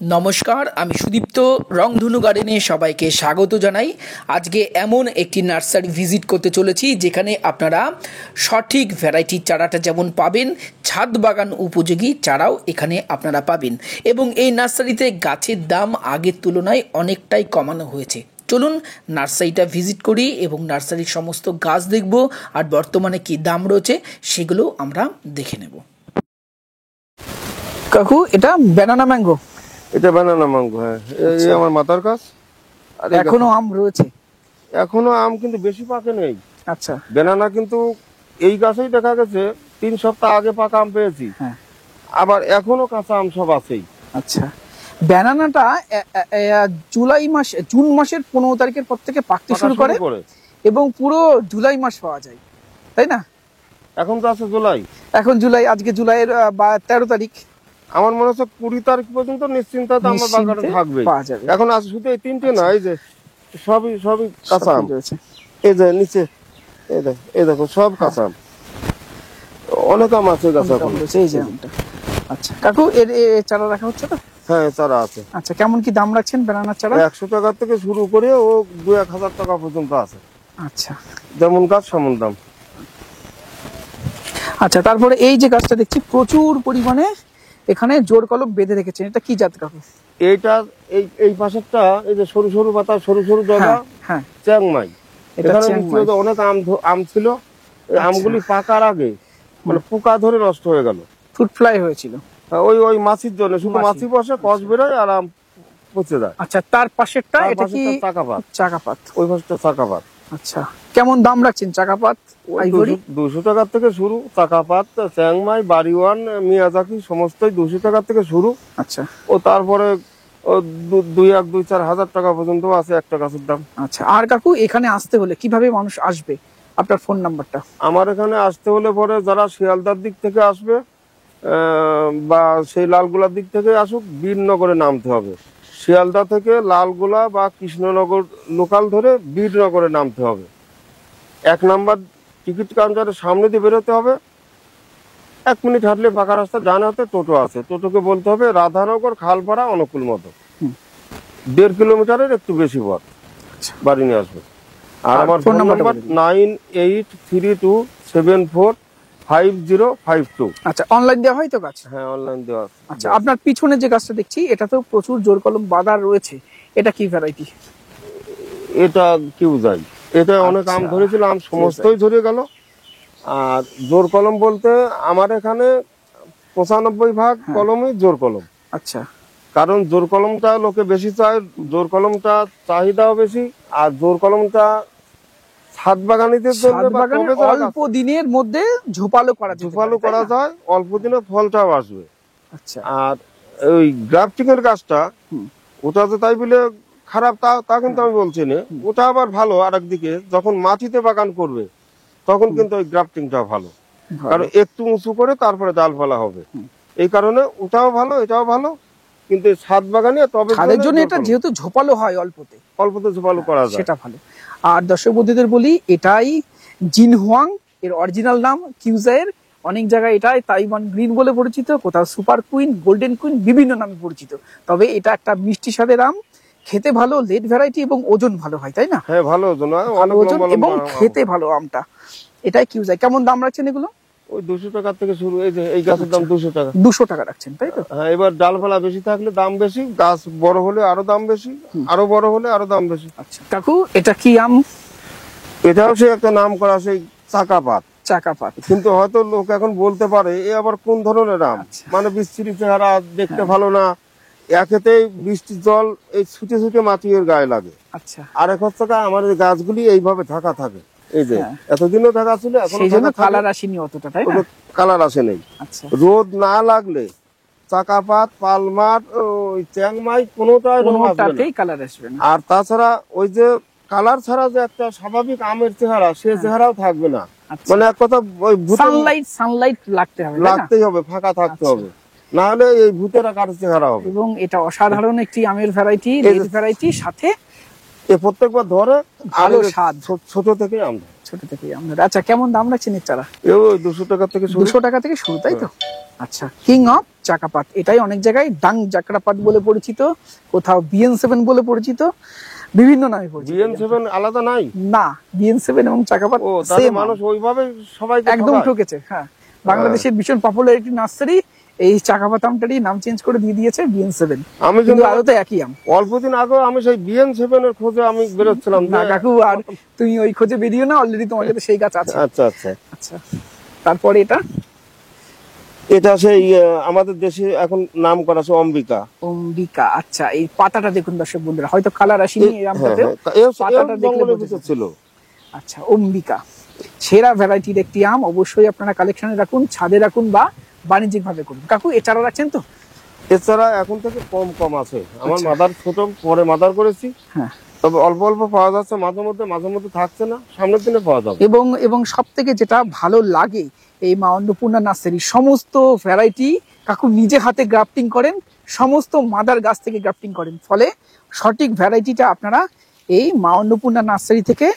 নমস্কার, আমি সুদীপ্ত। রংধনু গার্ডেনে সবাইকে স্বাগত জানাই। আজকে এমন একটি নার্সারি ভিজিট করতে চলেছি যেখানে আপনারা সঠিক ভ্যারাইটির চারাটা যেমন পাবেন, ছাদ বাগান উপযোগী চারাও এখানে আপনারা পাবেন। এবং এই নার্সারিতে গাছের দাম আগের তুলনায় অনেকটাই কমানো হয়েছে। চলুন নার্সারিটা ভিজিট করি এবং নার্সারির সমস্ত গাছ দেখব, আর বর্তমানে কি দাম রয়েছে সেগুলো আমরা দেখে নেব। কাকু, এটা ব্যানানা ম্যাঙ্গো? এটা বানানা ম্যাঙ্গো, হ্যাঁ। এই আমার মাথার কাছ। আর এখনো আম রয়েছে? এখনো আম কিন্তু বেশি পাকে নেই। আচ্ছা। বেনানা কিন্তু এই গাছেই দেখা গেছে 3 সপ্তাহ আগে পাকা আম পেয়েছি। হ্যাঁ। আবার এখনো কাঁচা আম সব আছেই। আচ্ছা, ব্যানানাটা জুন মাসের 15 তারিখের পর থেকে পাকতে শুরু করে এবং পুরো জুলাই মাস পাওয়া যায়, তাই না? এখন তো আছে জুলাই। এখন জুলাই, আজকে জুলাইয়ের 13 তারিখ। আমার মনে হচ্ছে 20 তারিখ পর্যন্ত নিশ্চিন্তাতে আমার বাগানে থাকবে। এখন আছে শুধু এই 3টে না, এই যে সবই কাঁচা আম রয়েছে। এই যে নিচে এই দেখো সব কাঁচা আম, অনেক আম আছে গাছে এখন। এই যে আমটা। আচ্ছা কাকু, এর চারা রাখা হচ্ছে তো? হ্যাঁ, চারা আছে। আচ্ছা, কেমন কি দাম রাখছেন ব্যানানার চারা? 100 টাকা থেকে শুরু করে ও 2-1000 টাকা পর্যন্ত আছে। আচ্ছা, যেমন গাছ সেমন দাম। আচ্ছা, তারপরে এই যে গাছটা দেখছি প্রচুর পরিমাণে এখানে জোর কলম বেঁধে রেখেছেন, এটা কি জাত কাকু? এইটা এই পাশেরটা, এই যে সরু সরু পাতা, সরু সরু ডগা, হ্যাঁ, চ্যাংমাই। এখানে অনেক আম ছিল। আমগুলি পাকার আগে মানে পোকা ধরে নষ্ট হয়ে গেল, ফ্রুট ফ্লাই হয়েছিল। ওই মাছির জন্য, শুধু মাছি বসে, কষ বেরোয় আর আম পচে যায়। আচ্ছা, তার পাশেরটা এটা কি? চাকাপাত। চাকাপাত, ওই পাশটা চাকাপাত। আচ্ছা, কেমন দাম রাখছেন চাকাপাত? 200 টাকা থেকে শুরু। চাকাপাত, চ্যাংমাই, বাড়িওয়ান, মিয়াজাকি সমস্তই 200 টাকা থেকে শুরু। আচ্ছা, ও তারপরে 2-4 হাজার টাকা পর্যন্ত আছে একটা গাছের দাম। আচ্ছা, আর কাকু এখানে আসতে হলে কিভাবে মানুষ আসবে? আপনার ফোন নাম্বারটা। আমার এখানে আসতে হলে পরে যারা শিয়ালদার দিক থেকে আসবে বা সেই লালগোলার দিক থেকে আসুক, বীরনগরে নামতে হবে। শিয়ালদা থেকে লালগোলা বা কৃষ্ণনগর লোকাল ধরে বীরনগরে নামতে হবে। 1 নাম্বার টিকিট কাউন্টারের সামনে দিয়ে বেরোতে হবে। 1 মিনিট হাঁটলে ফাঁকা রাস্তা, ডান হাতে টোটো আছে। টোটোকে বলতে হবে রাধানগর, খালপাড়া, অনুকূল মতো। 1.5 কিলোমিটারের একটু বেশি পথ, বাড়ি নিয়ে আসবে। আর আমার ফোন নাম্বার 9884745052। আচ্ছা, অনলাইন দেওয়া হয় তো গাছ? হ্যাঁ, অনলাইন দেওয়া আছে। আচ্ছা, আপনার পিছনে যে গাছটা দেখছি এটা তো প্রচুর জোর কলম বাঁধা রয়েছে, এটা কি ভ্যারাইটি? এটা কিউ যাই। এটা অনেক আম ধরেছিল, আম সমস্তই ধরে গেল। আর জোর কলম বলতে আমার এখানে 95% কলমই জোর কলম। আচ্ছা, কারণ জোর কলমটা লোকে বেশি চায়, জোর কলমটা চাহিদাও বেশি। আর জোর কলমটা ছাদ বাগানিদের জন্য অল্প দিনের মধ্যে ঝোপালো করা যায়, অল্প দিনে ফলটাও আসবে। আচ্ছা, আর ওই গ্রাফটিং এর গাছটা, ওটা তো তাই বলে খারাপ তা কিন্তু আমি বলছি না। ওটা আবার ভালো। আর একদিকে যখন মাটিতে বাগান করবে তখন কিন্তু ওই গ্রাফটিংটা ভালো, কারণ একটু উঁচু করে তারপরে ডাল ফেলা হবে। এই কারণে ওটাও ভালো, এটাও ভালো। কিন্তু ছাদ বাগানে তবে ছাদের জন্য এটা যেহেতু ঝোপালো হয়, অল্পতে ঝোপালো করা যায়, সেটা ভালো। আর দর্শক বন্ধুদের বলি, এটাই জিনহুয়াং, এর অরিজিনাল নাম কিউজায়ের। অনেক জায়গায় এটাই তাইওয়ান গ্রিন বলে পরিচিত, কোথাও সুপার কুইন, গোল্ডেন কুইন, বিভিন্ন নামে পরিচিত। তবে এটা একটা মিষ্টি স্বাদের আম, খেতে ভালো, লেট ভ্যারাইটি এবং ওজন ভালো হয়, তাই না? হ্যাঁ, ভালো ওজন, এবং খেতে ভালো আমটা। এটাই কিউজাই। কেমন দাম রাখছেন এগুলো? ওই 200 টাকা থেকে শুরু। এই গাছের দাম 200 টাকা। 200 টাকা রাখছেন, তাই তো? হ্যাঁ, এবার ডালপালা বেশি থাকলে দাম বেশি, গাছ বড় হলে আরো দাম বেশি, আরো বড় হলে আরো দাম বেশি। আচ্ছা কাকু, এটা কি আম? এটাও সে একটা নাম করা, সেই চাকাপাত। কিন্তু হয়তো লোক এখন বলতে পারে এ আবার কোন ধরনের আম। মানে বিস্তৃত চেহারা, দেখতে ভালো না। একেতেই বৃষ্টির জল এই ছুটে ছুটে মাটির গায়ে লাগে। আচ্ছা, আর এক হচ্ছে আমার গাছগুলি এইভাবে ঢাকা থাকে। এই যে এতদিনও ঢাকা ছিল, এখন কালার আসেনি অতটা, তাই না? কালার আসে নেই। রোদ না লাগলে চাকাপাত, পালমার, ওই চ্যাংমাই কোনোটাই কালার আসবে না। আর তাছাড়া ওই যে কালার ছাড়া যে একটা স্বাভাবিক আমের চেহারা, সে চেহারাও থাকবে না। মানে এক কথা, ওই সানলাইট লাগতেই হবে, ফাঁকা থাকতে হবে, না হলে এই ভূতেরা কার চেহারা হবে। এবং এটা অসাধারণ একটি আমের ভ্যারাইটি, সাথে প্রত্যেকবার ধরে ভালো স্বাদ, ছোট থেকে আম। ছোট থেকেই আম ধরে। আচ্ছা, কেমন দাম রাখছেন এর চারা? ওই 200 টাকা থেকে শুরু। 200 টাকা থেকে শুরু, তাই তো? আচ্ছা, কিং অফ চাকাপাত, এটাই অনেক জায়গায় ডাং চাকাপাত বলে পরিচিত, কোথাও BN7 বলে পরিচিত, বিভিন্ন নামে পরিচিত। BN7 আলাদা নাই? না, BN7 এবং চাকাপাত ও, তাহলে সেম মানুষ ওইভাবে সবাই একদম ঠকেছে। হ্যাঁ, বাংলাদেশের ভীষণ পপুলার একটি নার্সারি এই চাকাপাত আমটারই নাম চেঞ্জ করে দিয়ে দিয়েছে BN7। আমি কিন্তু আদতে একই আম। অল্পদিন আগে আমি সেই BN7 এর খোঁজে আমি বেরোচ্ছিলাম। না কাকু, আর তুমি ওই খোঁজে বেরিও না, অলরেডি তোমার কাছে সেই গাছ আছে। আচ্ছা আচ্ছা আচ্ছা, তারপরে এটা সেই আমাদের দেশে এখন নাম করা আছে অম্বিকা। অম্বিকা। আচ্ছা, এই পাতাটা দেখুন দর্শক বন্ধুরা, হয়তো কালার আসেনি এই আমটাতেও, পাতাটা দেখলে বোঝা ছিল। আচ্ছা, অম্বিকা সেরা ভ্যারাইটির একটি আম, অবশ্যই আপনারা কালেকশনে রাখুন, ছাদে রাখুন বা বাণিজ্যিক ভাবে করুন। কাকু, এছাড়া রাখছেন তো? এছাড়া এখন থেকে কম কম আছে, আমার মাদার ছোট, পরে মাদার করেছি। হ্যাঁ, তবে অল্প অল্প পাওয়া যাচ্ছে, মাঝে মধ্যে থাকছে না, সামনের দিনে পাওয়া যাবে। এবং সব থেকে যেটা ভালো লাগে, এই মা অন্নপূর্ণা নার্সারি সমস্ত ভ্যারাইটি কাকু নিজে হাতে গ্রাফটিং করেন, সমস্ত মাদার গাছ থেকে গ্রাফটিং করেন, ফলে সঠিক ভ্যারাইটিটা আপনারা এই মা অন্নপূর্ণা নার্সারি থেকে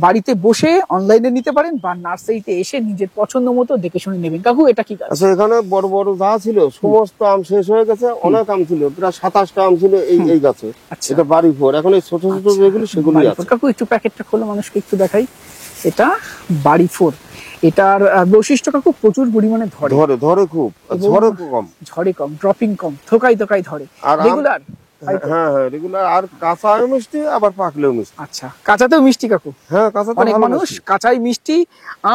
বাড়িতে বসে অনলাইনে নিতে পারেন বা নার্সারিতে এসে নিজের পছন্দ মতো দেখে শুনে নেবেন। কাকু, এটা কি গাছ? আচ্ছা, এখানে বড় বড় যা ছিল সমস্ত আম শেষ হয়ে গেছে, অনেক আম ছিল, প্রায় 27টা আম ছিল এই গাছে। আচ্ছা, এটা বাড়ি ফোর, এখন এই ছোট ছোট যেগুলো সেগুলি আছে। কাকু, একটু প্যাকেটটা খোলো, মানুষকে একটু দেখাই। এটা বাড়ি ফোর। এটার বৈশিষ্ট্য কাকু প্রচুর পরিমাণে ধরে খুব, ঝড়ে কম, ঝড়ে কম, ড্রপিং কম, থোকাই ধরে রেগুলার। হ্যাঁ রেগুলার, আর কাঁচাও মিষ্টি আবার পাকলেও মিষ্টি। আচ্ছা, কাঁচাতেও মিষ্টি কাকু? হ্যাঁ, কাঁচাতে অনেক মানুষ কাঁচাই মিষ্টি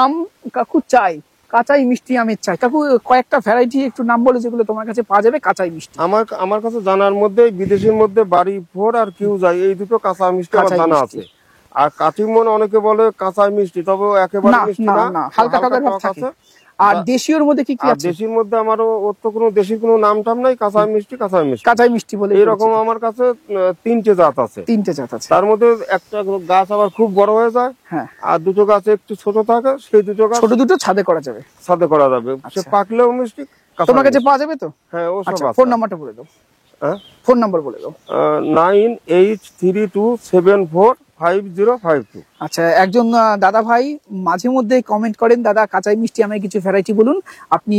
আম কাকু চাই, কাঁচাই মিষ্টি আমের চাই। কাকু, কয়েকটা ভ্যারাইটি একটু নাম বলে যেগুলো তোমার কাছে পাওয়া যাবে কাঁচাই মিষ্টি। আমার কাছে জানার মধ্যে বিদেশের মধ্যে বাড়ি ফোর আর কিউ যাই, এই দুটো কাঁচা মিষ্টি আমার জানা আছে। আর কাটিমন অনেকে বলে কাঁচাই মিষ্টি, তবে একেবারে মিষ্টি না, হালকা টক আছে। আর দেশীয়র মধ্যে কি আছে? দেশির মধ্যে আমারও ওর তো কোনো দেশির কোনো নাম টাম নাই, কাঁচাই মিষ্টি বলে এরকম আমার কাছে 3টে জাত আছে। তার মধ্যে একটা গাছ আবার খুব বড় হয়ে যায়, হ্যাঁ, আর দুটো গাছ একটু ছোট থাকে, সেই দুটো গাছ দুটো ছাদে করা যাবে, সে পাকলেও মিষ্টি। তোমার কাছে পাওয়া যাবে তো? হ্যাঁ, ও সব আছে। ফোন নাম্বারটা বলে দাও। হ্যাঁ, ফোন নাম্বার বলে দাও। 9832745052। আচ্ছা, একজন দাদা ভাই মাঝে মধ্যে কমেন্ট করেন, দাদা কাঁচাই মিষ্টি আমের কিছু ভ্যারাইটি বলুন। আপনি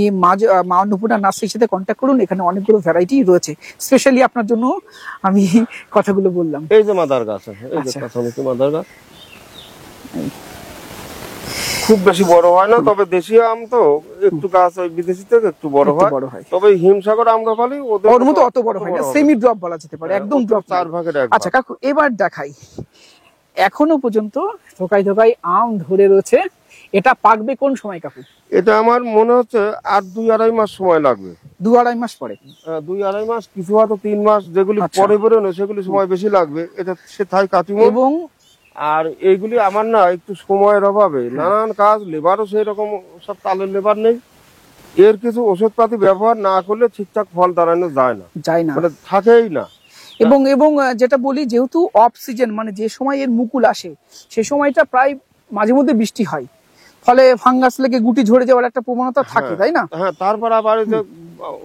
মা অন্নপূর্ণা নার্সারির সাথে কন্ট্যাক্ট করুন, এখানে অনেকগুলো ভ্যারাইটি রয়েছে, স্পেশালি আপনার জন্য আমি কথাগুলো বললাম। এই যে মাদার গাছ আছে, এই যে কাঁচামিষ্টি মাদার গাছ, খুব বেশি বড় হয় না, তবে দেশি আম তো একটু গাছ ওই বিদেশি থেকে একটু বড় হয়। তবে হিমসাগর আম গাছালি ওর মতো অত বড় হয় না, সেমি ড্রপ বলা যেতে পারে, একদম ড্রপ 4 ভাগের 1 ভাগ। আচ্ছা কাকু, এবার দেখাই, এখনো পর্যন্ত থোকাই আম ধরে রয়েছে, এটা পাকবে কোন সময় কাকু? এটা আমার মনে হচ্ছে আর 2-2.5 মাস সময় লাগবে। 2-2.5 মাস পরে? 2-2.5 মাস, কিছু হয়তো 3 মাস, যেগুলি পরে বেরোনো সেগুলি সময় বেশি লাগবে। এটা সে থাই কাটিমন। এবং আর এইগুলি আমার না একটু সময়ের অভাবে নানান কাজ, লেবারও সেই রকম সব তালের লেবার নেই, এর কিছু ওষুধপাতি ব্যবহার না করলে ঠিকঠাক ফল দাঁড়ানো যায় না, মানে থাকেই না। এবং যেটা বলি, যেহেতু অফ সিজন, মানে যে সময় এর মুকুল আসে সে সময়টা প্রায় মাঝে মধ্যে বৃষ্টি হয়, ফলে ফাঙ্গাস লেগে গুটি ঝরে যাওয়ার একটা প্রবণতা থাকে, তাই না? হ্যাঁ, তারপর আবার এই যে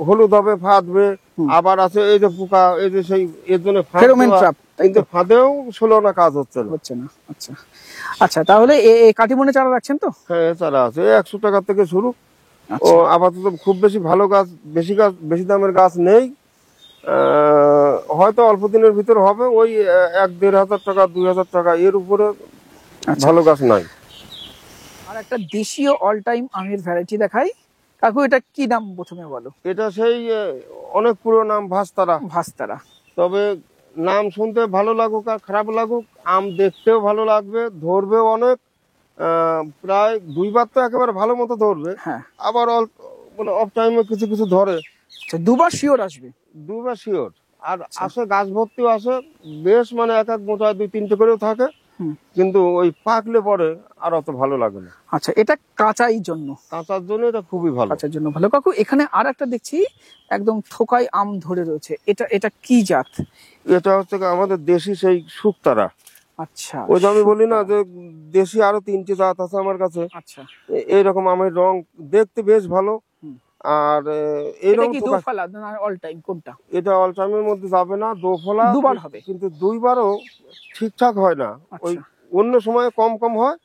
হলুদ হবে, ফাঁদবে, আবার আছে এই যে পোকা, এই যে সেই এর জন্য ফেরোমন ট্র্যাপ, কিন্তু ফাঁদেও না, কাজ হচ্ছে না। আচ্ছা আচ্ছা, তাহলে এই কাটিমনে চারা রাখছেন তো? হ্যাঁ, চারা আছে 100 টাকা থেকে শুরু। ও আপাতত খুব বেশি ভালো গাছ, বেশি দামের গাছ নেই, হয়তো অল্প দিনের ভিতর হবে, ওই 1-1.5 হাজার টাকা, 2,000 টাকা, এর উপরে ভালো গাছ নাই। আর একটা দেশীয় অল টাইম আমের ভ্যারাইটি দেখাই কাকু, এটা কি নাম প্রথমে বলো? এটা সেই অনেক পুরো নাম, ভাস্তারা। তবে নাম শুনতে ভালো লাগুক আর খারাপ লাগুক, আম দেখতেও ভালো লাগবে, ধরবেও অনেক, প্রায় 2বার তো একেবারে ভালো মতো ধরবে, আবার মানে অফ টাইমে কিছু কিছু ধরে। 2বার শিওর আসবে? 2বার শিওর। আর আসে গাছ ভর্তিও আসে, বেশ, মানে এক মোটায় 2-3টে করেও থাকে, কিন্তু ওই পাকলে পরে আর অত ভালো লাগে না। আচ্ছা, এটা কাঁচার জন্য এটা খুবই ভালো, কাঁচার জন্য ভালো। কাকু, এখানে আর একটা দেখছি একদম থোকাই আম ধরে রয়েছে, এটা কি জাত? এটা হচ্ছে আমাদের দেশি সেই শুকতারা। আচ্ছা, ওই যে আমি বলি না যে দেশি আরো 3টে জাত আছে আমার কাছে। আচ্ছা, এইরকম আমের রং দেখতে বেশ ভালো। আর এইরকম অল টাইম কোনটা? এটা অল টাইমের মধ্যে যাবে না, দোফলা 2বার হবে, কিন্তু 2বারও ঠিকঠাক হয় না, ওই অন্য সময় কম হয়,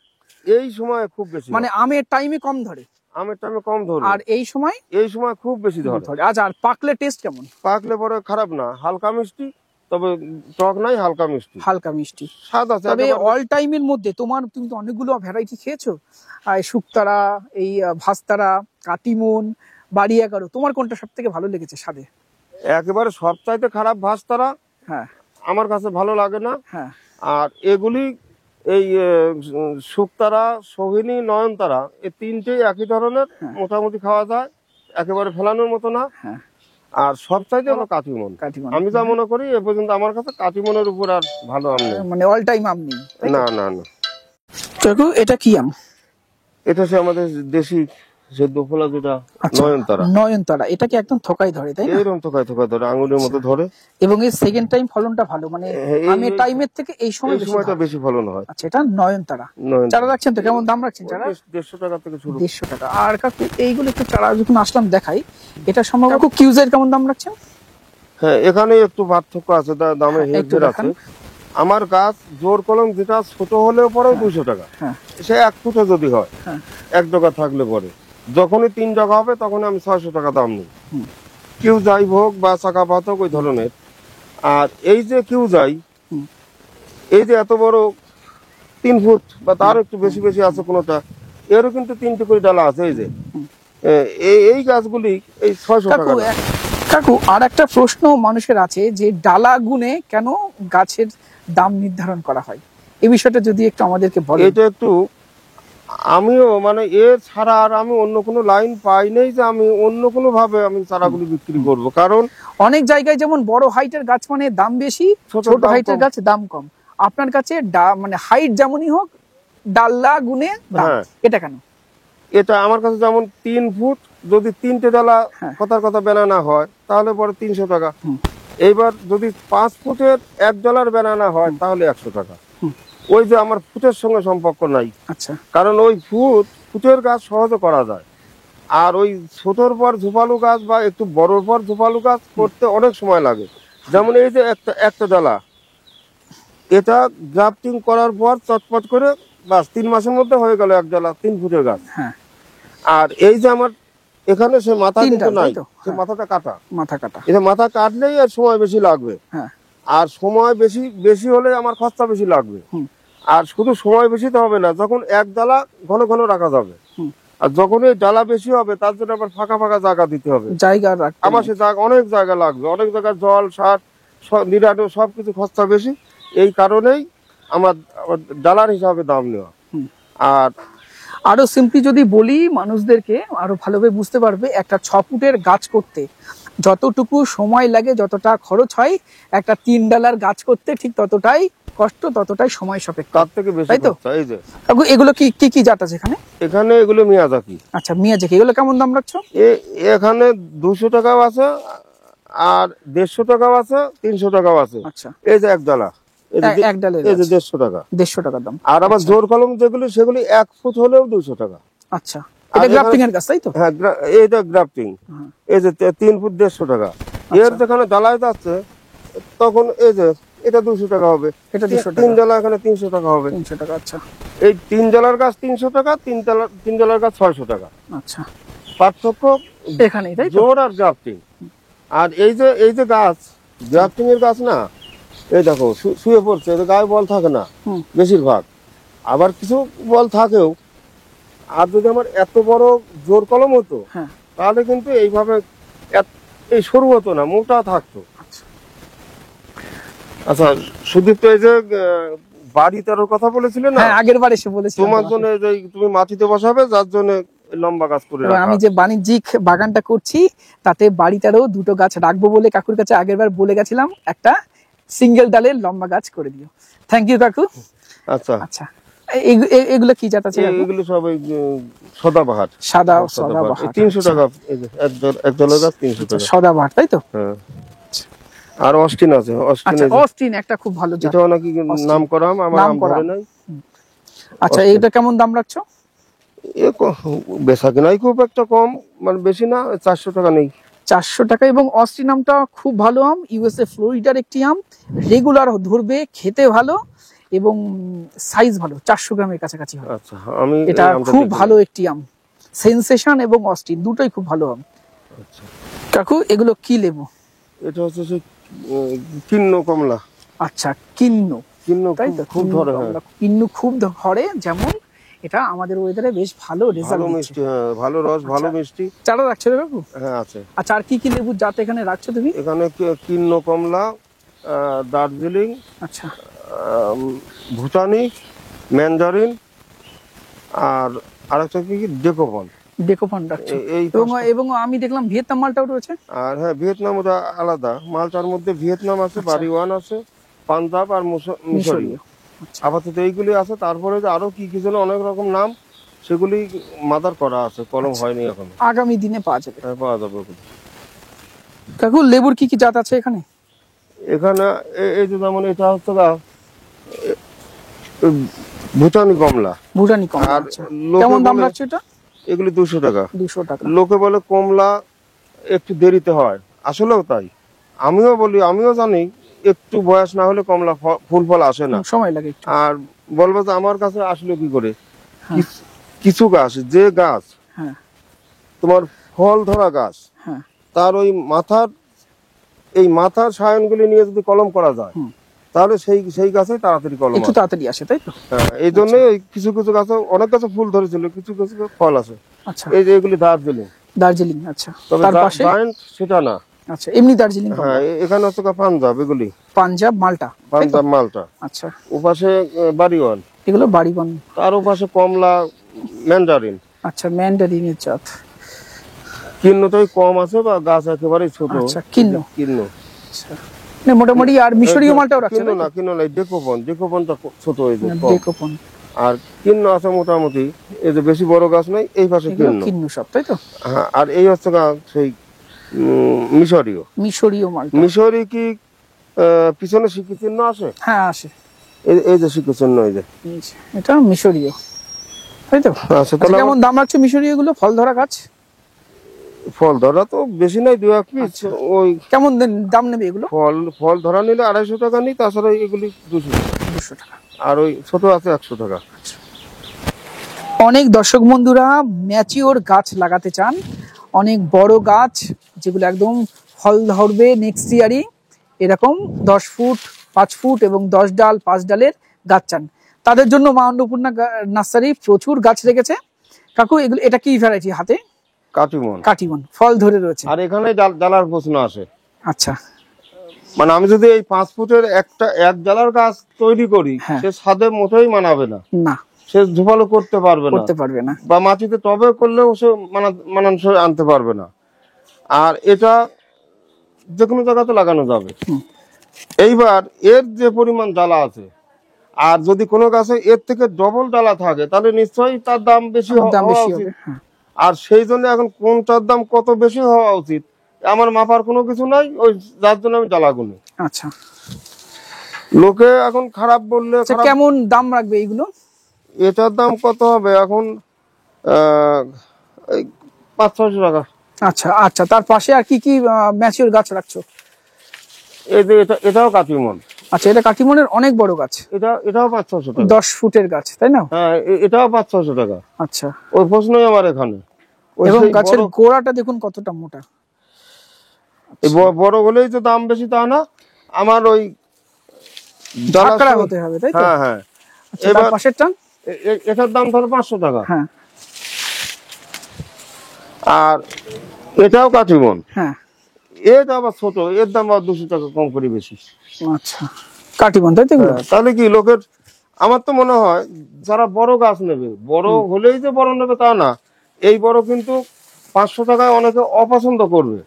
এই সময় খুব বেশি মানে আমের টাইমে কম ধরে, আমের টাইমে কম ধরে, আর এই সময় খুব বেশি ধরে। আচ্ছা, আর পাকলে টেস্ট কেমন? পাকলে পরে খারাপ না, হালকা মিষ্টি, তবে টক নাই, হালকা মিষ্টি, হালকা মিষ্টি স্বাদ আছে। তবে অল টাইমের মধ্যে তুমি তো অনেকগুলো ভ্যারাইটি খেয়েছো, আর শুকতারা, এই ভাস্তারা, কাটিমন, বাড়ি 11, তোমার কোনটা সব থেকে ভালো লেগেছে স্বাদে? একেবারে সবচাইতে খারাপ ভাস্তারা হ্যাঁ আমার কাছে ভালো লাগে না। হ্যাঁ আর এগুলি এই শুকতারা, সোহিনী, নয়নতারা, এই তিনটেই একই ধরনের, মোটামুটি খাওয়া যায়, একেবারে ফেলানোর মতো না। হ্যাঁ আর সবচাইতে হলো কাটিমন। আমি যা মনে করি এ পর্যন্ত আমার কাছে কাটিমনের উপর আর ভালো আম নেই, মানে অল টাইম আম নেই। না না না। কাকু এটা কি আম? এটা হচ্ছে আমাদের দেশি যে দোফলা, যেটা নয়নতারা। নয়নতারা, এটা কি একদম থোকাই ধরে, তাই না? এরকম থোকায় থোকায় ধরে, আঙুলের মতো ধরে, এবং এর সেকেন্ড টাইম ফলনটা ভালো, মানে আমের টাইমের থেকে এই সময়টা বেশি ফলন হয়। আচ্ছা, এটা নয়নতারা। চারা রাখছেন তো, কেমন দাম রাখছেন চারা? 150 টাকা থেকে শুরু। 150 টাকা। আর কাকু এইগুলো একটু চারা যখন আসলাম দেখাই, এটা সম্ভবত কিউজের কেমন দাম রাখছেন? হ্যাঁ, এখানে একটু পার্থক্য আছে, দামে হেরফের আছে। আমার গাছ জোর কলম যেটা ছোট হলেও পরে 200 টাকা, সে 1 ফুটে যদি হয়, 1 টাকা থাকলে পরে, যখনই 3 টাকা হবে তখন আমি 600 টাকা দাম নিই। কিউ যাই হোক বা চাকা পাত হোক, ওই ধরনের। আর এই যে কিউ যাই, এই যে এত বড় 3 ফুট বা তার একটু বেশি বেশি আছে কোনোটা, এরও কিন্তু 3টে করে ডালা আছে। এই যে এই গাছগুলি এই 600 টাকা। কাকু আর একটা প্রশ্ন মানুষের আছে যে ডালা গুনে কেন গাছের দাম নির্ধারণ করা হয়, এই বিষয়টা যদি একটু আমাদেরকে বলেন। এটা একটু, আমিও মানে এর ছাড়া আর আমি অন্য কোনো লাইন পাই নাই যে আমি অন্য কোনো ভাবে আমি চারাগুলি বিক্রি করব। কারণ অনেক জায়গায় যেমন বড় হাইটের গাছ মানে দাম বেশি, ছোট হাইটের গাছ দাম কম। আপনার কাছে মানে হাইট যেমনই হোক, ডালা গুনে দাম, এটা কেন? এটা আমার কাছে যেমন 3 ফুট, যদি 3টে ডালা কথার কথা বেনানা হয় তাহলে পরে 300 টাকা। এইবার যদি 5 ফুটের 1 ডলার বেনানা হয় তাহলে 100 টাকা। ওই যে আমার ফুটের সঙ্গে সম্পর্ক নাই। আচ্ছা, কারণ ওই ফুটের গাছ সহজে করা যায়, আর ওই ছোটর পর ঝোপালু গাছ বা একটু বড়র পর ঝোপালু গাছ করতে অনেক সময় লাগে। যেমন এই যে একটা ডালা, এটা গ্রাফটিং করার পর চটপট করে বাস 3 মাসের মধ্যে হয়ে গেল 1 ডালা 3 ফুটের গাছ। আর এই যে আমার এখানে সে মাথা কিন্তু নাই, সে মাথাটা কাটা, এটা মাথা কাটলেই আর সময় বেশি লাগবে। আর সময় বেশি হলে আমার খরচা বেশি লাগবে। আর শুধু সময় বেশি তো হবে না, যখন 1 ডালা ঘন ঘন রাখা যাবে, আর যখন এই ডালা বেশি হবে তার জন্য আবার ফাঁকা ফাঁকা জায়গা দিতে হবে, আমার সে জায়গা অনেক জায়গা লাগবে, অনেক জায়গায় জল, সার, নিরানো সবকিছু খরচা বেশি। এই কারণেই আমার ডালার হিসাবে দাম নেওয়া। আর আরো সিম্পলি যদি বলি মানুষদেরকে আরো ভালোভাবে বুঝতে পারবে, একটা 6 ফুটের গাছ করতে যতটুকু সময় লাগে, যতটা খরচ হয়, একটা 3 ডালার গাছ করতে ঠিক ততটাই কষ্ট, ততটাই সময় সাপেক্ষ, তার থেকে বেশি খরচা। এই যে এগুলো কি জাত আছে এখানে? এখানে এগুলো মিয়াজাকি। আচ্ছা, মিয়াজাকি। এগুলো কেমন দাম রাখছো? এখানে 200 টাকাও আছে, আর 150 টাকাও আছে, 300 টাকাও আছে। আচ্ছা, এই যে 1 ডালা, এই যে 150 টাকা, 150 টাকা দাম। আর আবার জোর কলম যেগুলি সেগুলি 1 ফুট হলেও 200 টাকা। আচ্ছা, এটা গ্রাফটিং এর গাছ, তাই তো? হ্যাঁ, এইটা গ্রাফটিং। এই যে 3 ফুট 150 টাকা। এর যেখানে ডালায় যাচ্ছে তখন এই যে এটা 200 টাকা হবে, এটা 3 ডালা এখানে 300 টাকা হবে। 300 টাকা। আচ্ছা, এই 3 ডালার গাছ 300 টাকা, 3 ডালার গাছ 600 টাকা। আচ্ছা, পার্থক্য এখানেই, তাই তো? জোর আর গ্রাফটিং। আর এই যে গাছ, গ্রাফটিং এর গাছ না, এই দেখো শুয়ে পড়ছে, গায়ে বল থাকে না বেশিরভাগ, আবার কিছু বল থাকেও। আর যদি আমার এত বড় জোর কলম হতো তাহলে কিন্তু এইভাবে এই সরু হতো না, মোটা থাকতো। আচ্ছা সুদীপ, তো এই যে বাড়ি তার কথা বলেছিলে না, আগের বার এসে বলেছিলাম তোমার জন্য তুমি মাটিতে বসাবে, যার জন্য লম্বা গাছ করে রাখা। আমি যে বাণিজ্যিক বাগানটা করছি তাতে বাড়িটারও 2টো গাছ রাখবো বলে কাকুর কাছে আগের বার বলে গেছিলাম, একটা সিঙ্গেল ডালের লম্বা গাছ করে দিও। থ্যাংক ইউ কাকু। আচ্ছা আচ্ছা, এগুলো কি জাত আছে? এগুলো সব সদাবাহার। সদাবাহার 300 টাকা এক ডলার গাছ, 300 টাকা সদাবাহার, তাই তো? হ্যাঁ। আর অস্টিন আছে, অস্টিন একটা খুব ভালো জাত, এটাও নাকি নাম করা আম, আমার নাম ধরে নাই। আচ্ছা, এটা কেমন দাম রাখছো? বেচা কেনাই খুব একটা কম, মানে বেশি না, 400 টাকা নেই। 400 টাকা। এবং অস্টিন আমটা খুব ভালো আম, ইউএসএ ফ্লোরিডার একটি আম, রেগুলার ধরবে, খেতে ভালো এবং সাইজ ভালো, 400 গ্রামের কাছাকাছি হয়। আচ্ছা, আমি এটা খুব ভালো একটি আম, সেনসেশন এবং অস্টিন দুটোই খুব ভালো আম। আচ্ছা কাকু এগুলো কি লেবু? এটা হচ্ছে সেই কিন্ন কমলা। আচ্ছা, কিন্নু, কিন্ন তাই তো? খুব ধরে, হ্যাঁ। কিন্নু খুব ধরে, যেমন এটা আমাদের ওয়েদারে বেশ ভালো ভালো রেজাল্ট দিচ্ছে। মিষ্টি, হ্যাঁ, ভালো রস, ভালো মিষ্টি। চারা রাখছো রে কাকু? হ্যাঁ আছে। আচ্ছা, আর কি কি লেবুর জাত এখানে রাখছো তুমি? এখানে কিন্ন কমলা, দার্জিলিং, আচ্ছা, ভুটানি, ম্যান্ডারিন, আর আরেকটা কি ডেকোপন। ডেকোপন রাখছো, এই এবং আমি দেখলাম ভিয়েতনাম মালটাও রয়েছে। আর হ্যাঁ, ভিয়েতনাম ওটা আলাদা। মালটার মধ্যে ভিয়েতনাম আছে, বাড়িওয়ান আছে, পাঞ্জাব আর মিশরি। আপাতত এইগুলি আছে। তারপরে যে আরো কি কি যেন অনেক রকম নাম, সেগুলি মাদার করা আছে, কলম হয়নি এখন। আগামী দিনে পাওয়া যাবে। হ্যাঁ, পাওয়া যাবে ওগুলি। কাকু লেবুর কি কি জাত আছে এখানে? এখানে এই যে যেমন এটা হচ্ছে ভুটানি কমলা। ভুটানি কমলা। আর আচ্ছা, লোকে কেমন দাম বলে রাখছো এটা? এগুলি 200 টাকা। 200 টাকা। লোকে বলে কমলা একটু দেরিতে হয়, আসলেও তাই। আমিও বলি, আমিও জানি একটু বয়স না হলে কমলা ফুল ফল আসে না, সময় লাগে একটু। আর বলবো যে আমার কাছে আসলো কি করে। হ্যাঁ। কিছু গাছ, যে গাছ হ্যাঁ তোমার ফল ধরা গাছ, হ্যাঁ, তার ওই মাথার সায়নগুলি নিয়ে যদি কলম করা যায়, তাহলে সেই গাছে তাড়াতাড়ি কলম একটু আসে। তাড়াতাড়ি আসে, তাই তো? হ্যাঁ, এই জন্যই ওই কিছু কিছু গাছে, অনেক গাছে ফুল ধরেছিল, কিছু কিছু ফল আছে। আচ্ছা, এই যে এগুলি দার্জিলিং। দার্জিলিং। আচ্ছা, তবে তার পাশে জায়ান্ট সেটা না। আচ্ছা, এমনি দার্জিলিং কমলা। হ্যাঁ, এখানে হচ্ছে পাঞ্জাব, এগুলি পাঞ্জাব মালটা, তাই তো? পাঞ্জাব মালটা। আচ্ছা, ওপাশে বাড়িওয়ান, এগুলো বাড়িবন। তার ওপাশে কমলা, ম্যান্ডারিন। আচ্ছা, ম্যান্ডারিনের জাত। কিন্নটাই কম আছে, বা গাছ একেবারে ছোট। আচ্ছা, কিন্ন। কিন্ন আচ্ছা, না মোটামুটি। আর মিশরীয় মালটাও রাখছে? কিন্ন না, ডেকোপনটা ছোট, এই যে কম। ডেকোপন। আর কিন্ন আছে মোটামুটি, এই যে বেশি বড় গাছ নাই, এই পাশে কিন্ন সব, তাই তো? হ্যাঁ, আর এই হচ্ছে সেই মিশরীয় মালটা। মিশরি কি পিছনে শিখি চিহ্ন আছে? হ্যাঁ আসে, এই যে শিখি চিহ্ন, এই যে এটা মিশরীয়, তাই তো? আচ্ছা, তাহলে কেমন দাম রাখছে মিশরীয় গুলো? ফল ধরা গাছ, ফল ধরা তো বেশি নাই, 2-1 পিস। ওই কেমন দাম নেবে এগুলো? ফল ধরা নিলে 250 টাকা নিই, তাছাড়া এগুলি 200 টাকা। আর ওই ছোট আছে 100 টাকা। অনেক দর্শক বন্ধুরা ম্যাচিওর গাছ লাগাতে চান, অনেক বড় গাছ যেগুলো একদম ফল ধরবে নেক্সট ইয়ারই, এরকম 10 ফুট, 5 ফুট এবং 10 ডাল, 5 ডালের গাছ চান, তাদের জন্য মা অন্নপূর্ণা নার্সারি প্রচুর গাছ রেখেছে। কাকু এটা কি ভ্যারাইটি হাতে? কাটিমন, ফল ধরে রয়েছে। আর এখানে জালার প্রশ্ন আসে। আচ্ছা, মানে আমি যদি এই 5 ফুটের এক জালার গাছ তৈরি করি, সে ছাদে মোটেই মানাবে না, সে ঝোপালো করতে পারবে না, বা মাটিতে টবে করলেও সে মানানসই আনতে পারবে না। আর এটা যে কোনো জায়গাতে লাগানো যাবে। এইবার এর যে পরিমাণ ডালা আছে, আর যদি কোনো গাছে এর থেকে ডবল ডালা থাকে, তাহলে নিশ্চয়ই তার দাম বেশি হওয়া উচিত। আর সেই জন্য এখন কোনটার দাম কত বেশি হওয়া উচিত আমার মাপার কোনো কিছু নাই, ওই যার জন্য আমি ডালা গুনি। আচ্ছা, লোকে এখন খারাপ বললে। কেমন দাম রাখবে এইগুলো? এটার দাম কত হবে এখন? 500-600 টাকা। আচ্ছা আচ্ছা, তার পাশে আর কি কি ম্যাচিওর গাছ রাখছো? এই যে এটাও কাটিমন। আচ্ছা, এটা কাটিমনের অনেক বড় গাছ। এটাও 500-600 টাকা। 10 ফুটের গাছ, তাই না? হ্যাঁ, এটাও 500-600 টাকা। আচ্ছা, ওই প্রশ্নই আমার এখানে। এবং গাছের গোড়াটা দেখুন কতটা মোটা। বড় হলেই তো দাম বেশি তা না, আমার ওই ঝাঁকড়া হতে হবে, তাই তো? হ্যাঁ হ্যাঁ। এবার পাশেরটা, এটার দাম ধরো 500 টাকা। হ্যাঁ। আর এটাও কাটিমন। হ্যাঁ, এটা আবার ছোট, এর দাম আবার 200 টাকা কম করে বেশি। আচ্ছা, কাটিমন, তাই তো? তাহলে কি লোকের, আমার তো মনে হয় যারা বড় গাছ নেবে, বড় হলেই যে বড় নেবে তা না, এই বড় কিন্তু 500 টাকায় অনেকে অপছন্দ করবে,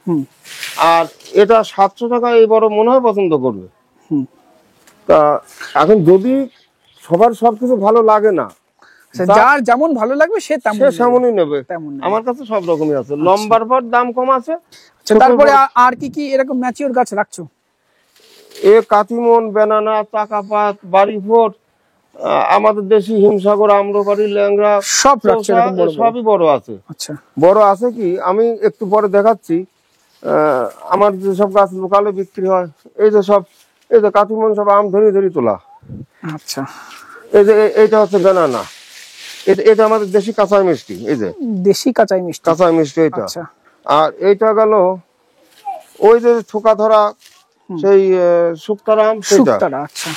আর এটা 700 টাকা এই বড় মনে হয় পছন্দ করবে। তা এখন যদি সবার সবকিছু ভালো লাগে না, যার যেমন ভালো লাগবে সে তেমনই নেবে। আমার কাছে সব রকমই আছে, লম্বার পর দাম কম আছে। তারপরে আর কি কি এরকম ম্যাচিওর গাছ রাখছো? কাতিমন, বেনানা, চাকাপাত, বাড়িফোট, আমাদের দেশি হিমসাগর, আম্রপালি, ল্যাংড়া সব রাখছো? সবই বড় আছে। আচ্ছা, বড় আছে কি আমি একটু পরে দেখাচ্ছি। আমার যেসব গাছ লোকালে বিক্রি হয়, এই যে কাতিমন সব আম ধরি তোলা। আচ্ছা, এই যে এইটা হচ্ছে বেনানা, এটা আমাদের দেশি কাঁচা মিষ্টি, এই যে দেশি কাঁচাই মিষ্টি। কাঁচা মিষ্টি এটা। আচ্ছা, আর এইটা গেল ওই যে থোকা ধরা সেই শুক্তারাম, সেটা। শুকতারা। আচ্ছা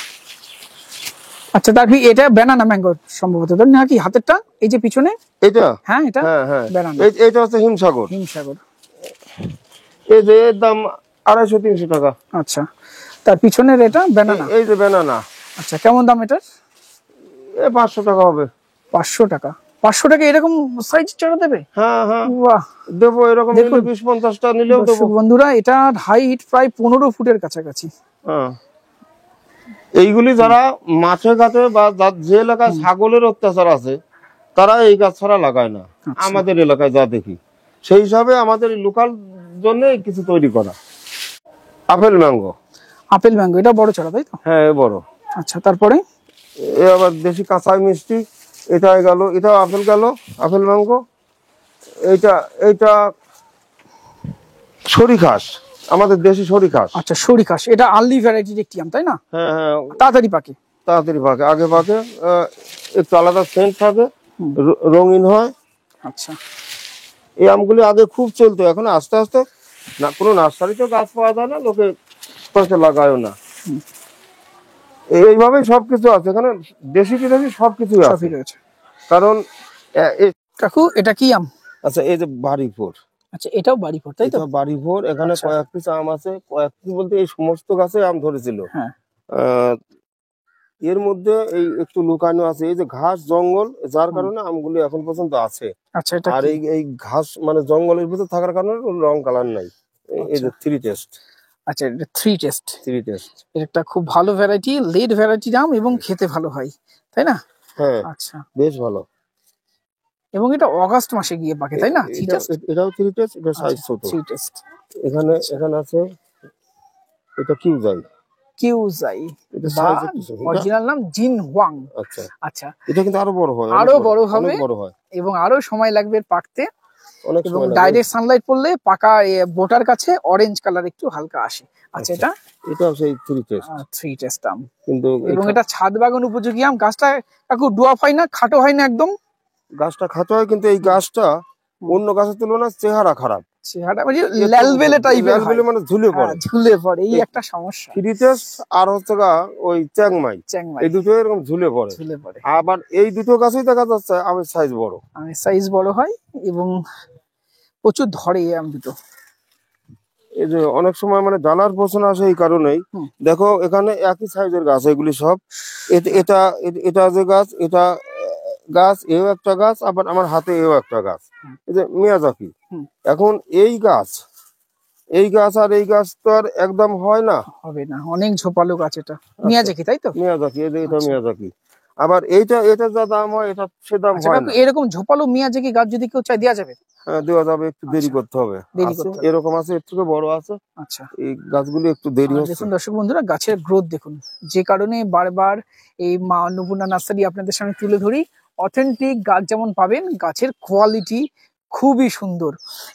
আচ্ছা, তারপর এটা ব্যানানা ম্যাঙ্গো সম্ভবত, তাই নাকি? হাতেরটা এই যে পিছনে, এটা হ্যাঁ এটা হ্যাঁ হ্যাঁ, ব্যানানা, এইটা হচ্ছে হিমসাগর। হিমসাগর। এই যে এর দাম 250-300 টাকা। আচ্ছা, তার পিছনের এটা ব্যানানা। এই যে বেনানা, আচ্ছা, কেমন দাম এটার? 500 টাকা হবে। 500 টাকা? 500 টাকা এরকম সাইজ চারা দেবে? হ্যাঁ হ্যাঁ বাহ, দেবো, এরকম নিলে 20-50টা নিলেও দেবো। দর্শক বন্ধুরা, এটা হাইট প্রায় 15 ফুটের কাছাকাছি। হ্যাঁ, এইগুলি যারা মাঠে ঘাটে বা যে এলাকায় ছাগলের অত্যাচার আছে তারা এই গাছ ছাড়া লাগায় না। আমাদের এলাকায় যা দেখি সেই হিসাবে আমাদের লোকাল জন্য কিছু তৈরি করা। Apple mango. আপেল ম্যাঙ্গো, এটা বড় চারা তাই তো? হ্যাঁ বড়। আচ্ছা, তারপরে এ আবার দেশি কাঁচা মিষ্টি, এটা গেল, এটা আপেল গেল, আপেল ম্যাঙ্গো। এইটা এইটা সরিঘাস, আমাদের দেশি সরিঘাস। আচ্ছা, সরিঘাস, এটা আর্লি ভ্যারাইটির একটি আম তাই না? হ্যাঁ হ্যাঁ, তাড়াতাড়ি পাকে। তাড়াতাড়ি পাকে, আগে পাকে, একটু আলাদা সেন্ট থাকে, রঙিন হয়। আচ্ছা, এই আমগুলি আগে খুব চলতো, এখন আস্তে আস্তে না, কোনো নার্সারিতেও গাছ পাওয়া যায় না, লোকে পাশে লাগায়ও না। এইভাবেই সবকিছু আছে এখানে, দেশি বিদেশি সবকিছু আছে। সবই রয়েছে। কারণ কাকু, এটা কি আম? আচ্ছা, এই যে বাড়িপুর। আচ্ছা, এটাও বাড়িপুর তাই তো? এটা বাড়িপুর, এখানে কয়েক পিস আম আছে, কয়েক পিস বলতে এই সমস্ত গাছে আম ধরেছিল। হ্যাঁ, এর মধ্যে এই একটু লুকানো আছে, এই যে ঘাস জঙ্গল, যার কারণে আমগুলি এখন পর্যন্ত আছে। আচ্ছা, এটা আর এই ঘাস মানে জঙ্গলের ভিতর থাকার কারণে রং কালার নাই। এই যে 3 টেস্ট। আচ্ছা, এটা 3 টেস্ট। 3 টেস্ট, এটা খুব ভালো ভ্যারাইটি, লেট ভ্যারাইটির আম এবং খেতে ভালো হয় তাই না? হ্যাঁ আচ্ছা, বেশ ভালো। এবং এটা অগাস্ট মাসে গিয়ে পাকে তাই না? 3 টেস্ট। এটাও 3 টেস্ট, এটা সাইজ ছোট। 3 টেস্ট। এখানে আছে, এটা কিউজাই। কিউজাই, এটা বা সাইজ একটু ছোট। অরিজিনাল নাম জিন হুয়াং। আচ্ছা, আচ্ছা, এটা কিন্তু আরো বড় হয়, আরো বড় হবে, অনেক বড় হয়, এবং আরো সময় লাগবে পাকতে, অনেক এবং সময় লাগে। ডাইরেক্ট সানলাইট পড়লে পাকা বোটার কাছে অরেঞ্জ কালার একটু হালকা আসে। আচ্ছা, এটাও সেই 3 টেস্ট। 3 টেস্ট আম, কিন্তু এবং এটা ছাদ বাগান উপযোগী আম। গাছটা কাকু ডুয়াপ হয় না, খাটো হয় না একদম? গাছটা খাটো হয়, কিন্তু এই গাছটা অন্য গাছের তুলনায় চেহারা খারাপ। চেহারা মানে ল্যালবেলে টাইপের হয়, ল্যালবেলে মানে ঝুলে পড়ে। ঝুলে পড়ে, এই একটা সমস্যা। 3 টেস্ট আর হচ্ছে ওই চ্যাংমাই, চ্যাংমাই, এই দুটো এরকম ঝুলে পড়ে। ঝুলে পড়ে। আবার এই দুটো গাছেই দেখা যাচ্ছে আমের সাইজ বড়। আমের সাইজ বড় হয় এবং প্রচুর ধরে এই আম দুটো। এই যে অনেক সময় মানে ডালার পছন্দ আসে এই কারণেই। দেখো এখানে একই সাইজের গাছ এগুলি সব। এটা এটা যে গাছ, এটা গাছ, এও একটা গাছ, আবার আমার হাতে এও একটা গাছ, এই যে মিয়াজাকি। এখন এই গাছ আর এই গাছ তো আর একদম হয় না, হবে না, অনেক ঝোপালো গাছ। এটা মিয়াজাকি তাই তো? মিয়াজাকি, এটা মিয়াজাকি। আবার এটা যা দাম হয় এটা সে দাম হয় না। এরকম ঝোপালো মিয়াজাকি গাছ যদি কেউ চাই দেওয়া যাবে? হ্যাঁ দেওয়া যাবে, একটু দেরি করতে হবে। এরকম আছে, এর থেকে বড় আছে। আচ্ছা, এই গাছগুলি একটু দেরি হচ্ছে। দেখুন দর্শক বন্ধুরা, গাছের গ্রোথ দেখুন, যে কারণে বারবার এই মা অন্নপূর্ণা নার্সারি আপনাদের সামনে তুলে ধরি। অথেন্টিক গাছ যেমন পাবেন, গাছের কোয়ালিটি খুবই সুন্দর,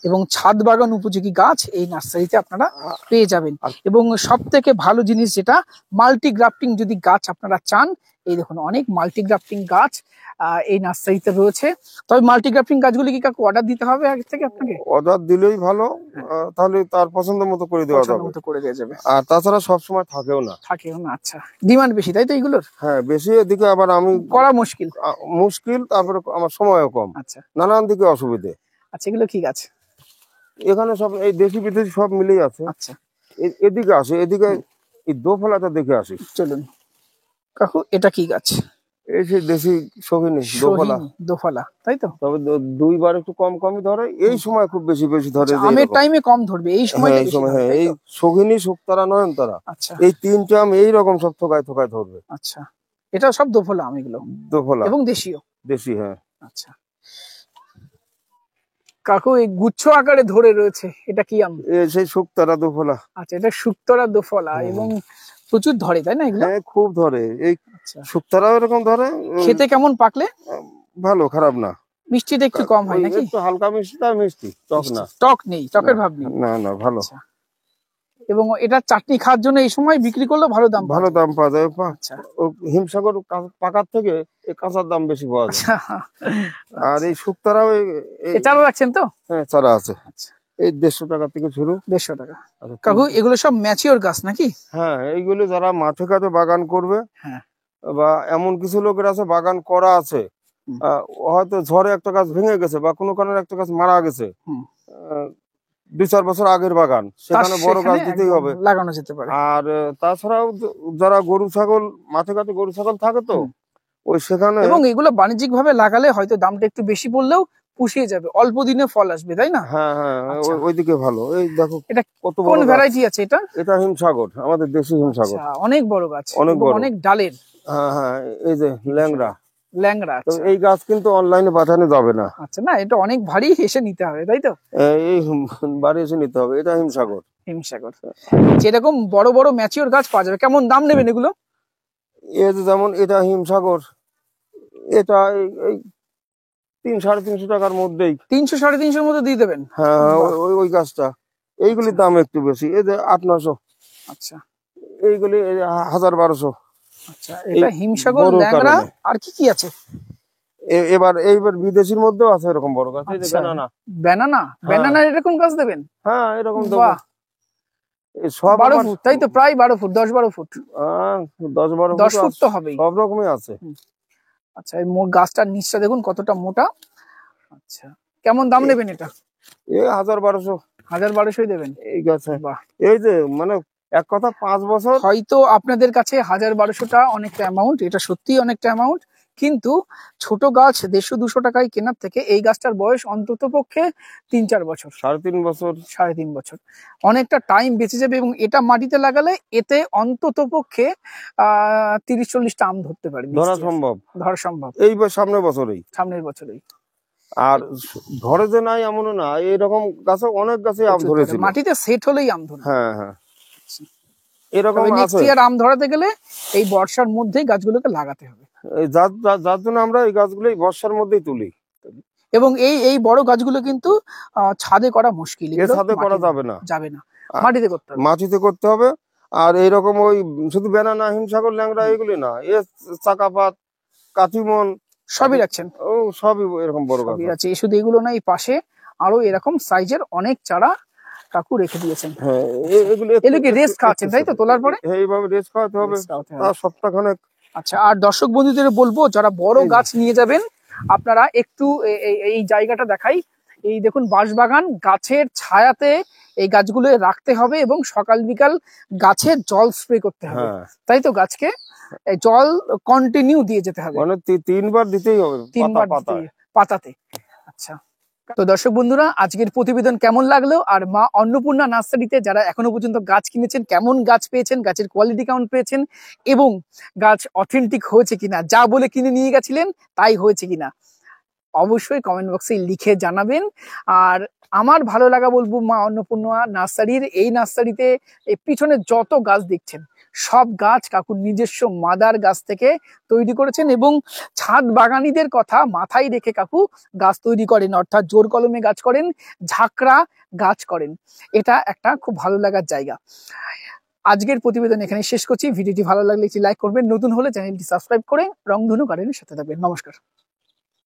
এবং ছাদ বাগান উপযোগী গাছ এই নার্সারিতে আপনারা পেয়ে যাবেন। এবং সব থেকে ভালো জিনিস যেটা, মাল্টি গ্রাফটিং যদি গাছ আপনারা চান, এই দেখুন অনেক মাল্টি গ্রাফটিং গাছ এই নার্সারিতে রয়েছে। তবে মাল্টি গ্রাফটিং গাছগুলি কি কাকু অর্ডার দিতে হবে আগে থেকে আপনাকে? অর্ডার দিলেই ভালো, তাহলে তার পছন্দ মতো করে দেওয়া যাবে। আর তাছাড়া সবসময় থাকেও না। আচ্ছা, ডিমান্ড বেশি তাই তো এইগুলোর? হ্যাঁ বেশি, এদিকে আবার আমি করা মুশকিল, তারপরে আমার সময়ও কম। আচ্ছা, নানান দিকে অসুবিধে। আচ্ছা, এগুলো কি গাছ? এখানে সব এই দেশি বিদেশি সব মিলেই আছে। আচ্ছা, এদিকে আসে, এদিকে এই দোফলাটা দেখে আসি। চলুন কাকু, এটা কি গাছ? এই সেই দেশি শোভিনী দোফলা তাই তো? তবে 2বার একটু কমই ধরে, এই সময় খুব বেশি ধরে। আমের টাইমে কম ধরবে, এই সময় হ্যাঁ, এই শোভিনী, শুকতারা, নয়নতারা, এই 3টে আম এইরকম সব থোকায় ধরবে। আচ্ছা, এটা সব দোফলা আম, এগুলো দোফলা এবং দেশীয়। হ্যাঁ। আচ্ছা কাকু, এই গুচ্ছ আকারে ধরে রয়েছে, এটা কি আম? সেই শুকতারা দোফলা। আচ্ছা, এটা শুকতারা দোফলা, এবং প্রচুর ধরে তাই না এগুলো? হ্যাঁ খুব ধরে, এই শুকতারাও এরকম ধরে। খেতে কেমন পাকলে? ভালো, খারাপ না। মিষ্টিটা একটু কম হয় নাকি? একটু হালকা মিষ্টি, তার মিষ্টি, টক না, টক নেই, টকের ভাব নেই। না ভালো। এবং এটা চাটনি খাওয়ার জন্য এই সময় বিক্রি করলে ভালো দাম ভালো দাম পাওয়া যায়। আচ্ছা ও হিমসাগর পাকার থেকে এই কাঁচার দাম বেশি পাওয়া যায়। আচ্ছা আর এই শুক্তারাও এটাও রাখছেন তো? হ্যাঁ, চারা আছে। আচ্ছা এই 150 টাকা থেকে শুরু। 150 টাকা। কাকু এগুলো সব ম্যাচিওর গাছ নাকি? হ্যাঁ, এইগুলো যারা মাঠে ঘাটে বাগান করবে, হ্যাঁ বা এমন কিছু লোকের আছে বাগান করা আছে, হয়তো ঝড়ে একটা গাছ ভেঙে গেছে বা কোনো কারণে একটা গাছ মারা গেছে, 2-4 বছর আগের বাগান, সেখানে বড় গাছ দিতেই হবে, লাগানো যেতে পারে। আর তাছাড়াও যারা গরু ছাগল, মাঠে ঘাটে গরু ছাগল থাকে তো ওই সেখানে, এবং এগুলো বাণিজ্যিক ভাবে লাগালে হয়তো দামটা একটু বেশি পড়লেও পুষিয়ে যাবে, অল্প দিনে ফল আসবে, তাই না? হ্যাঁ হ্যাঁ, আচ্ছা। ওইদিকে ভালো। এই দেখো এটা কত কোন বড় ভ্যারাইটি আছে এটা? এটা হিমসাগর, আমাদের দেশি হিমসাগর। আচ্ছা, অনেক বড় গাছ, অনেক বড়, অনেক ডালের। হ্যাঁ হ্যাঁ, এই যে ল্যাংড়া। ল্যাংড়া, তো আচ্ছা। এই গাছ কিন্তু অনলাইনে পাঠানো যাবে না। আচ্ছা, না এটা অনেক ভারী, এসে নিতে হবে, তাই তো? এই বাড়ি এসে নিতে হবে। এটা হিমসাগর। হিমসাগর যেরকম বড় বড় ম্যাচিওর গাছ পাওয়া যাবে। কেমন দাম নেবেন এগুলো? এই যে যেমন এটা হিমসাগর, এটা এই 300-350 টাকার মধ্যেই। 300-350 মধ্যে দিয়ে দেবেন? হ্যাঁ, ওই গাছটা, এইগুলির দাম একটু বেশি। এই যে 800-900। আচ্ছা, এইগুলি 1000-1200। আচ্ছা, এটা হিমসাগর, ল্যাংড়া, আর কি কি আছে? এইবার বিদেশির মধ্যেও আছে এরকম বড় গাছ। এই যে ব্যানানা। ব্যানানা এরকম গাছ দেবেন? হ্যাঁ, এরকম দেবো। বাহ, সব 12 ফুট, তাই তো? প্রায় 12 ফুট, 10-12 ফুট। 10-12 ফুট তো হবেই। সব রকমই আছে। আচ্ছা, এই গাছটার নিচটা দেখুন কতটা মোটা। আচ্ছা, কেমন দাম নেবেন এটা? এই 1000-1200। 1000-1200 দেবেন এই গাছে। বাহ, এই যে মানে এক কথা 5 বছর। হয়তো আপনাদের কাছে 1000-1200টা অনেকটা অ্যামাউন্ট, এটা সত্যিই অনেকটা অ্যামাউন্ট, কিন্তু ছোট গাছ 150-200 টাকায় কেনার থেকে এই গাছটার বয়স অন্তত পক্ষে 3-4 বছর, 3.5 বছর, 3.5 বছর, অনেকটা টাইম বেঁচে যাবে। এবং এটা মাটিতে লাগালে এতে অন্তত পক্ষে 30-40টা আম ধরতে পারে, ধরা সম্ভব। ধরা সম্ভব এই সামনের বছরেই। সামনের বছরেই। আর ধরে যে নাই এমনও না, এরকম গাছে অনেক গাছে আম ধরেছিল। মাটিতে সেট হলেই আম ধরে। হ্যাঁ হ্যাঁ, এরকম নেক্সট ইয়ার আম ধরাতে গেলে এই বর্ষার মধ্যেই গাছগুলোকে লাগাতে হবে। যার জন্য আমরা এই গাছগুলো বর্ষার মধ্যেই তুলি। এবং এই বড় গাছগুলো কিন্তু ছাদে করা মুশকিল, ছাদে করা যাবে না, মাটিতে করতে হবে। মাটিতে করতে হবে। আর এইরকম ওই শুধু ব্যানানা, হিমসাগর, ল্যাংড়া এগুলি না, চাকাপাত, কাঠিমন সবই রাখছেন? ও সবই এরকম বড় গাছ আছে। শুধু এগুলো না, এই পাশে আরো এরকম সাইজের অনেক চারা কাকু রেখে দিয়েছেন। হ্যাঁ, এগুলোকে রেস্ট খাওয়াচ্ছেন, তাই তো? তোলার পরে এইভাবে রেস্ট খাওয়াতে হবে সপ্তাহখানেক। আচ্ছা, আর দর্শক বন্ধুদের বলবো যারা বড় গাছ নিয়ে যাবেন, আপনারা একটু এই জায়গাটা দেখাই। এই দেখুন বাঁশবাগান, গাছের ছায়াতে এই গাছগুলো রাখতে হবে এবং সকাল বিকাল গাছে জল স্প্রে করতে হবে, তাই তো? গাছকে জল কন্টিনিউ দিয়ে যেতে হবে, মানে 3 বার দিতেই হবে, 3 বার পাতাতে। আচ্ছা, তো দর্শক বন্ধুরা, আজকের প্রতিবেদন কেমন লাগলো, আর মা অন্নপূর্ণা নার্সারিতে যারা এখনো পর্যন্ত গাছ কিনেছেন কেমন গাছ পেয়েছেন, গাছের কোয়ালিটি কেমন পেয়েছেন, এবং গাছ অথেন্টিক হয়েছে কিনা, যা বলে কিনে নিয়ে গেছিলেন তাই হয়েছে কিনা, অবশ্যই কমেন্ট বক্সে লিখে জানাবেন। আর আমার ভালো লাগা বলবো, মা অন্নপূর্ণা নার্সারির এই নার্সারিতে এই পিছনে যত গাছ দেখছেন সব গাছ কাকুর নিজস্ব মাদার গাছ থেকে তৈরি করেছেন, এবং ছাদ বাগানীদের কথা মাথায় রেখে কাকু গাছ তৈরি করেন, অর্থাৎ জোর কলমে গাছ করেন, ঝাঁকড়া গাছ করেন। এটা একটা খুব ভালো লাগার জায়গা। আজকের প্রতিবেদন এখানে শেষ করছি। ভিডিওটি ভালো লাগলে একটি লাইক করবেন, নতুন হলে চ্যানেলটি সাবস্ক্রাইব করে রংধনু গার্ডেনের সাথে থাকবেন। নমস্কার।